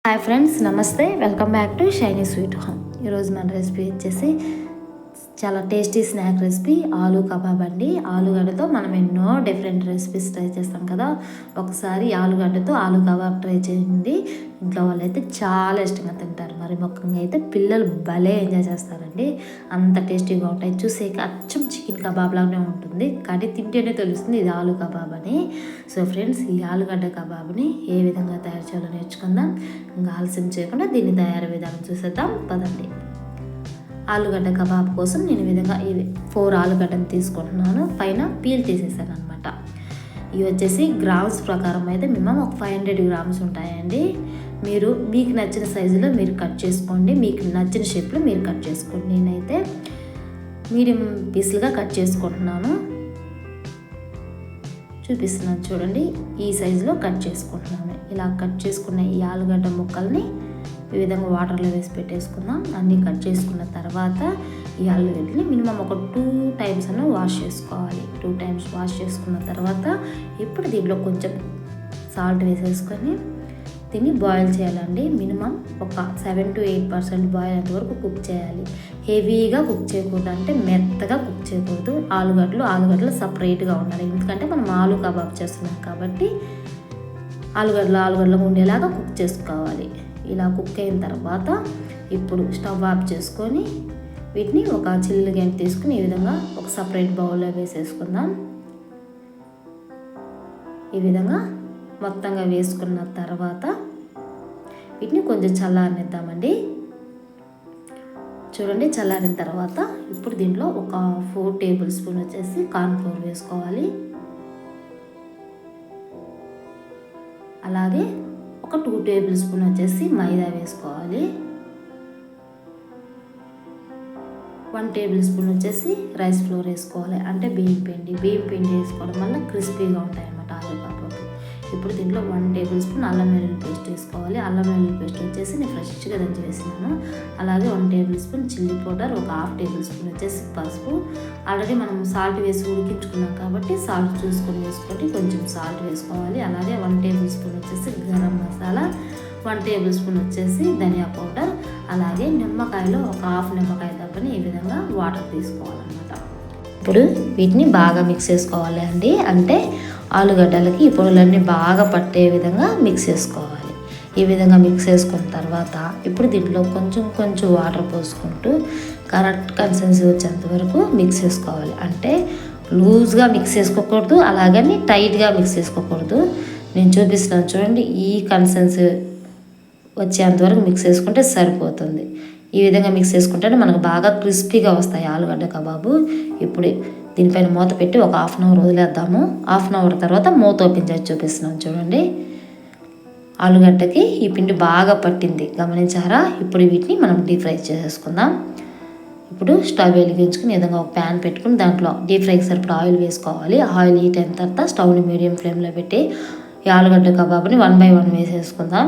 Hi friends, నమస్తే. Welcome back to shiny sweet home. ఈరోజు మన రెసిపీ వచ్చేసి చాలా tasty snack recipe aloo kebab అండి. ఆలుగడ్డతో మనం ఎన్నో డిఫరెంట్ రెసిపీస్ ట్రై చేస్తాం కదా. ఒకసారి ఆలుగడ్డతో ఆలూ కబాబ్ ట్రై చేయండి. ఇంట్లో వాళ్ళైతే చాలా ఇష్టంగా తింటారు. మరి ముఖ్యంగా అయితే పిల్లలు భలే ఎంజాయ్ చేస్తారండి. అంత టేస్టీగా ఉంటాయి. చూసేక అచ్చం చికెన్ కబాబ్ లాగానే ఉంటుంది, కానీ తింటేనే తెలుస్తుంది ఇది ఆలూ కబాబ్ అని. సో ఫ్రెండ్స్, ఈ ఆలుగడ్డ కబాబ్ని ఏ విధంగా తయారు చేయాలో నేర్చుకుందాం. ఇంకా ఆలస్యం చేయకుండా దీన్ని తయారీ విధానం చూసేద్దాం పదండి. ఆలుగడ్డ కబాబ్ కోసం నేను ఈ విధంగా 4 ఆలుగడ్డను తీసుకుంటున్నాను. పైన పీల్ తీసేసాను అనమాట. ఇవి వచ్చేసి గ్రామ్స్ ప్రకారం అయితే మినిమం ఒక 500 గ్రామ్స్ ఉంటాయండి. మీరు మీకు నచ్చిన సైజులో మీరు కట్ చేసుకోండి, మీకు నచ్చిన షేప్లో మీరు కట్ చేసుకోండి. నేనైతే మీడియం పీసులుగా కట్ చేసుకుంటున్నాను. చూపిస్తున్నాను చూడండి, ఈ సైజులో కట్ చేసుకుంటున్నాను. ఇలా కట్ చేసుకున్న ఈ ఆలుగడ్డ ముక్కల్ని ఈ విధంగా వాటర్లో వేసి పెట్టేసుకుందాం. అన్నీ కట్ చేసుకున్న తర్వాత ఈ ఆలుగడ్డని మినిమం ఒక 2 టైమ్స్ అన్న వాష్ చేసుకోవాలి. 2 టైమ్స్ వాష్ చేసుకున్న తర్వాత ఇప్పుడు దీంట్లో కొంచెం సాల్ట్ వేసేసుకొని దీన్ని బాయిల్ చేయాలండి. మినిమం ఒక 7 to 8% బాయిల్ అయ్యేంత వరకు కుక్ చేయాలి. హెవీగా కుక్ చేయకూడదు, అంటే మెత్తగా కుక్ చేయకూడదు. ఆలుగడ్డలు సపరేట్గా ఉండాలి, ఎందుకంటే మనం ఆలూ కబాబ్ చేస్తున్నాం కాబట్టి ఆలుగడ్డలు ఉండేలాగా కుక్ చేసుకోవాలి. ఇలా కుక్ అయిన తర్వాత ఇప్పుడు స్టవ్ ఆఫ్ చేసుకొని వీటిని ఒక చిల్లు గంట తీసుకుని ఈ విధంగా ఒక సపరేట్ బౌల్లో వేసేసుకుందాం. ఈ విధంగా మొత్తంగా వేసుకున్న తర్వాత వీటిని కొంచెం చల్లారనిద్దామండి. చూడండి, చల్లారిన తర్వాత ఇప్పుడు దీంట్లో ఒక 4 టేబుల్ స్పూన్ వచ్చేసి కార్న్ఫ్లోర్ వేసుకోవాలి. అలాగే ఒక 2 టేబుల్ స్పూన్ వచ్చేసి మైదా వేసుకోవాలి. 1 టేబుల్ స్పూన్ వచ్చేసి రైస్ ఫ్లోర్ వేసుకోవాలి, అంటే బియ్యం పిండి వేసుకోవడం వల్ల క్రిస్పీగా ఉంటాయి అన్నమాట ఆలూ కబాబ్. ఇప్పుడు దీంట్లో 1 టేబుల్ స్పూన్ అల్లం వెల్లుల్లి పేస్ట్ వేసుకోవాలి. అల్లం వెల్లుల్లి పేస్ట్ వచ్చేసి నేను ఫ్రెష్గా దంచి వేసినాను. అలాగే 1 టేబుల్ స్పూన్ చిల్లీ పౌడర్, ఒక 1/2 టేబుల్ స్పూన్ వచ్చేసి పసుపు. ఆల్రెడీ మనం సాల్ట్ వేసి ఉడికించుకున్నాం కాబట్టి సాల్ట్ చూసుకొని వేసుకొని కొంచెం సాల్ట్ వేసుకోవాలి. అలాగే 1 టేబుల్ స్పూన్ వచ్చేసి గరం మసాలా, 1 టేబుల్ స్పూన్ వచ్చేసి ధనియా పౌడర్. అలాగే నిమ్మకాయలో ఒక 1/2 నిమ్మకాయ తప్పని ఈ విధంగా వాటర్ తీసుకోవాలన్నమాట. ఇప్పుడు వీటిని బాగా మిక్స్ చేసుకోవాలి అండి, అంటే ఆలుగడ్డలకి ఈ పొడులన్నీ బాగా పట్టే విధంగా మిక్స్ చేసుకోవాలి. ఈ విధంగా మిక్స్ చేసుకున్న తర్వాత ఇప్పుడు దీంట్లో కొంచెం వాటర్ పోసుకుంటూ కరెక్ట్ కన్సిస్టెన్సీ వచ్చేంత వరకు మిక్స్ చేసుకోవాలి. అంటే లూజ్గా మిక్స్ చేసుకోకూడదు, అలాగని టైట్గా మిక్స్ చేసుకోకూడదు. నేను చూపిస్తున్నాను చూడండి, ఈ కన్సిస్టెన్సీ వచ్చేంతవరకు మిక్స్ చేసుకుంటే సరిపోతుంది. ఈ విధంగా మిక్స్ చేసుకుంటే మనకు బాగా క్రిస్పీగా వస్తాయి ఆలుగడ్డ కబాబు. ఇప్పుడు దీనిపైన మూత పెట్టి ఒక 1/2 అవర్ వదిలేద్దాము. 1/2 అవర్ తర్వాత మూత ఓపెన్ చేసి చూపిస్తున్నాను చూడండి. ఆలుగడ్డకి ఈ పిండి బాగా పట్టింది, గమనించారా? ఇప్పుడు వీటిని మనం డీప్ ఫ్రై చేసేసుకుందాం. ఇప్పుడు స్టవ్ వెలిగించుకుని ఈ విధంగా ఒక ప్యాన్ పెట్టుకుని దాంట్లో డీప్ ఫ్రైకి సరిపడా ఆయిల్ వేసుకోవాలి. ఆయిల్ హీట్ అయిన తర్వాత స్టవ్ని మీడియం ఫ్లేమ్లో పెట్టి ఈ ఆలుగడ్డ కబాబ్ని 1 by 1 వేసేసుకుందాం.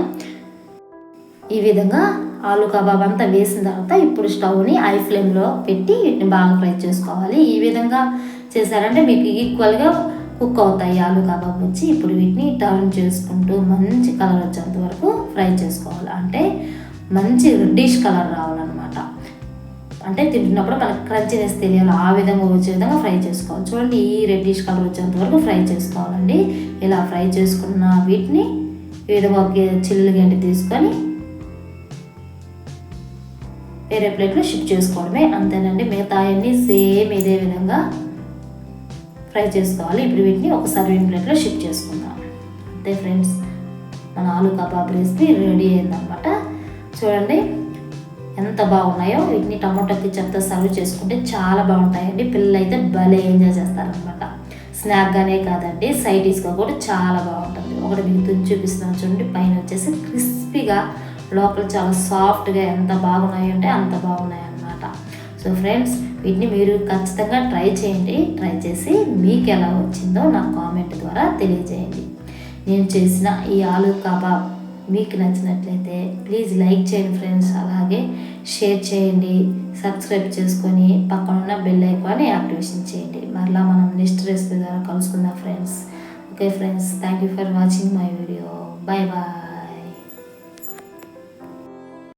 ఈ విధంగా ఆలూ కబాబ్ అంతా వేసిన తర్వాత ఇప్పుడు స్టవ్ని హై ఫ్లేమ్లో పెట్టి వీటిని బాగా ఫ్రై చేసుకోవాలి. ఈ విధంగా చేశారంటే మీకు ఈక్వల్గా కుక్ అవుతాయి ఆలూ కబాబ్ వచ్చి. ఇప్పుడు వీటిని టర్న్ చేసుకుంటూ మంచి కలర్ వచ్చేంత వరకు ఫ్రై చేసుకోవాలి, అంటే మంచి రెడ్డిష్ కలర్ రావాలన్నమాట. అంటే తింటున్నప్పుడు మనకు క్రంచీనెస్ తెలియాలి, ఆ విధంగా వచ్చే విధంగా ఫ్రై చేసుకోవాలి. చూడండి, ఈ రెడ్డిష్ కలర్ వచ్చేంత వరకు ఫ్రై చేసుకోవాలండి. ఇలా ఫ్రై చేసుకున్న వీటిని ఈ విధంగా ఒక చిల్లు గంట తీసుకొని వేరే ప్లేట్లో షిఫ్ట్ చేసుకోవడమే, అంతేనండి. మిగతా అన్నీ సేమ్ ఇదే విధంగా ఫ్రై చేసుకోవాలి. ఇప్పుడు వీటిని ఒక సర్వింగ్ ప్లేట్లో షిఫ్ట్ చేసుకుందాం. అంతే ఫ్రెండ్స్, మన ఆలూ కబాబ్ రెసిపీ రెడీ అయిందనమాట. చూడండి ఎంత బాగున్నాయో. వీటిని టమాటో కెచప్తో సర్వ్ చేసుకుంటే చాలా బాగుంటాయండి. పిల్లలు అయితే భలే ఎంజాయ్ చేస్తారనమాట. స్నాక్గానే కాదండి, సైడ్ డిష్గా కూడా చాలా బాగుంటుంది. ఒకటి మీకు తుంచి చూపిస్తున్నాను చూడండి, పైన వచ్చేసి క్రిస్పీగా, లోపల చాలా సాఫ్ట్గా ఎంత బాగున్నాయి అంటే అంత బాగున్నాయి అన్నమాట. సో ఫ్రెండ్స్, వీటిని మీరు ఖచ్చితంగా ట్రై చేయండి. ట్రై చేసి మీకు ఎలా వచ్చిందో నాకు కామెంట్ ద్వారా తెలియజేయండి. నేను చేసిన ఈ ఆలూ కబాబ్ మీకు నచ్చినట్లయితే ప్లీజ్ లైక్ చేయండి ఫ్రెండ్స్. అలాగే షేర్ చేయండి, సబ్స్క్రైబ్ చేసుకొని పక్కనున్న బెల్ ఐకాన్ని యాక్టివేషన్ చేయండి. మరలా మనం నెక్స్ట్ రెసిపీ ద్వారా కలుసుకుందాం friends. Okay friends, thank you for watching my video. Bye bye.